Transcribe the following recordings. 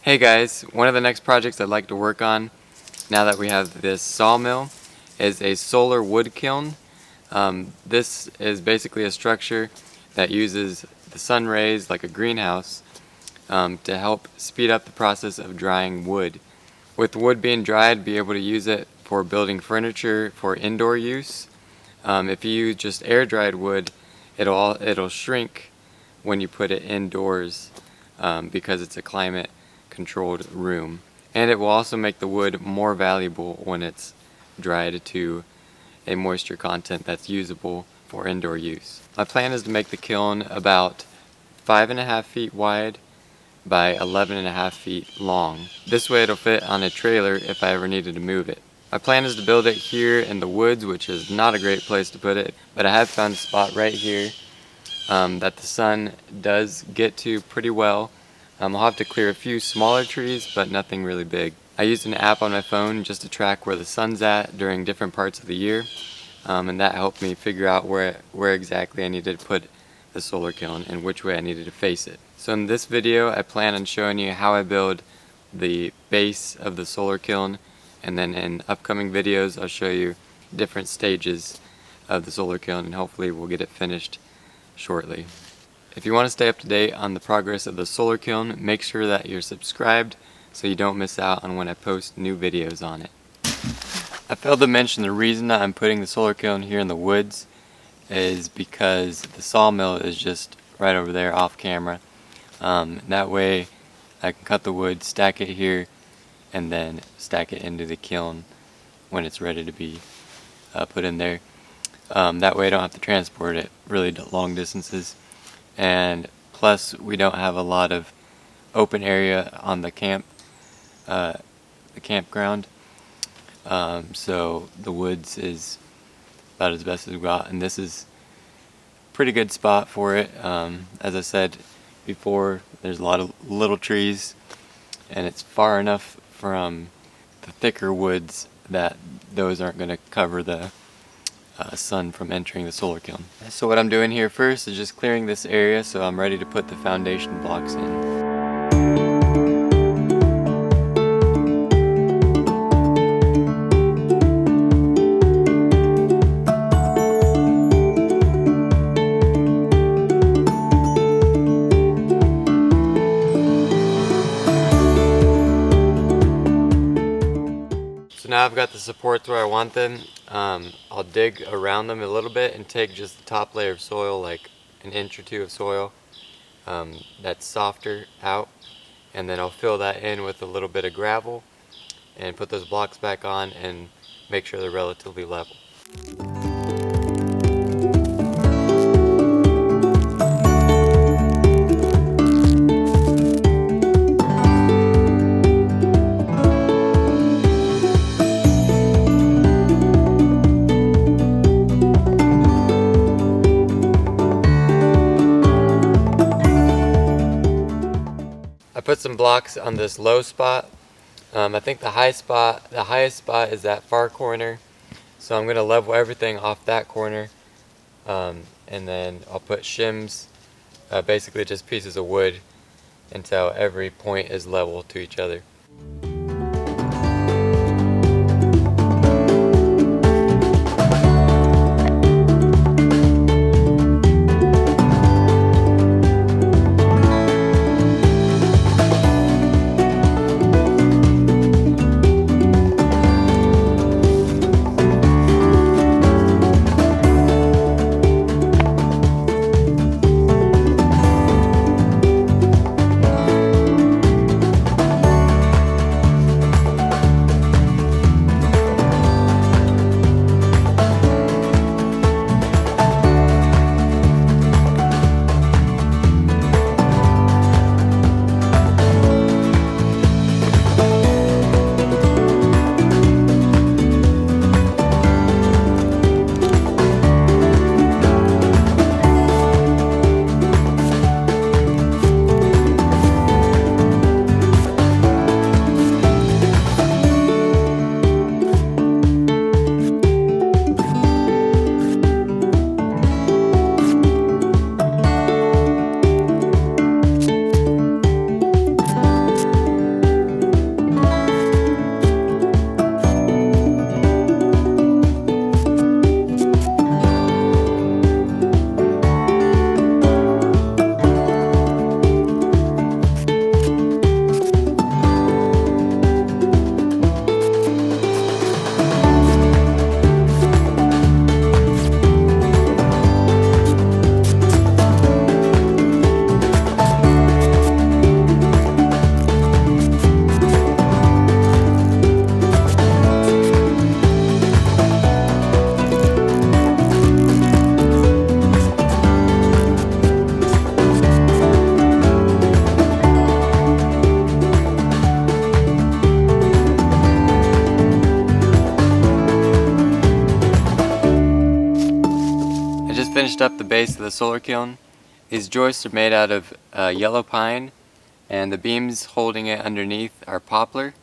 Hey guys, one of the next projects I'd like to work on now that we have this sawmill is a solar wood kiln. This is basically a structure that uses the sun rays like a greenhouse to help speed up the process of drying wood. With wood being dried, be able to use it for building furniture for indoor use. If you use just air dried wood, it'll shrink when you put it indoors because it's a climate controlled room, and it will also make the wood more valuable when it's dried to a moisture content that's usable for indoor use. My plan is to make the kiln about 5.5 feet wide by 11.5 feet long. This way it'll fit on a trailer if I ever needed to move it. My plan is to build it here in the woods, which is not a great place to put it, but I have found a spot right here that the sun does get to pretty well. I'll have to clear a few smaller trees, but nothing really big. I used an app on my phone just to track where the sun's at during different parts of the year, and that helped me figure out where exactly I needed to put the solar kiln and which way I needed to face it. So in this video, I plan on showing you how I build the base of the solar kiln, and then in upcoming videos I'll show you different stages of the solar kiln, and hopefully we'll get it finished shortly. If you want to stay up to date on the progress of the solar kiln, make sure that you're subscribed so you don't miss out on when I post new videos on it. I failed to mention the reason that I'm putting the solar kiln here in the woods is because the sawmill is just right over there off camera. That way I can cut the wood, stack it here, and then stack it into the kiln when it's ready to be put in there. That way I don't have to transport it really long distances. And plus we don't have a lot of open area on the campground, so the woods is about as best as we got, and this is a pretty good spot for it. As I said before, there's a lot of little trees, and it's far enough from the thicker woods that those aren't going to cover the sun from entering the solar kiln. So what I'm doing here first is just clearing this area so I'm ready to put the foundation blocks in. So now I've got the supports where I want them. I'll dig around them a little bit and take just the top layer of soil, like an inch or two of soil that's softer out, and then I'll fill that in with a little bit of gravel and put those blocks back on and make sure they're relatively level. I put some blocks on this low spot. I think the highest spot is that far corner, so I'm going to level everything off that corner, and then I'll put shims, basically just pieces of wood, until every point is level to each other. finished up the base of the solar kiln. These joists are made out of yellow pine, and the beams holding it underneath are poplar.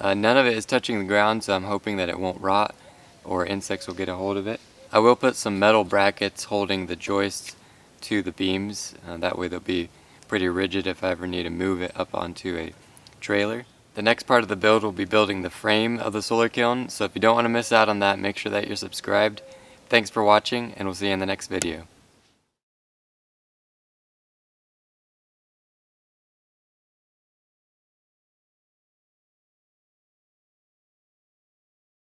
None of it is touching the ground, so I'm hoping that it won't rot or insects will get a hold of it. I will put some metal brackets holding the joists to the beams. That way they'll be pretty rigid if I ever need to move it up onto a trailer. The next part of the build will be building the frame of the solar kiln, so if you don't want to miss out on that, make sure that you're subscribed. Thanks for watching, and we'll see you in the next video.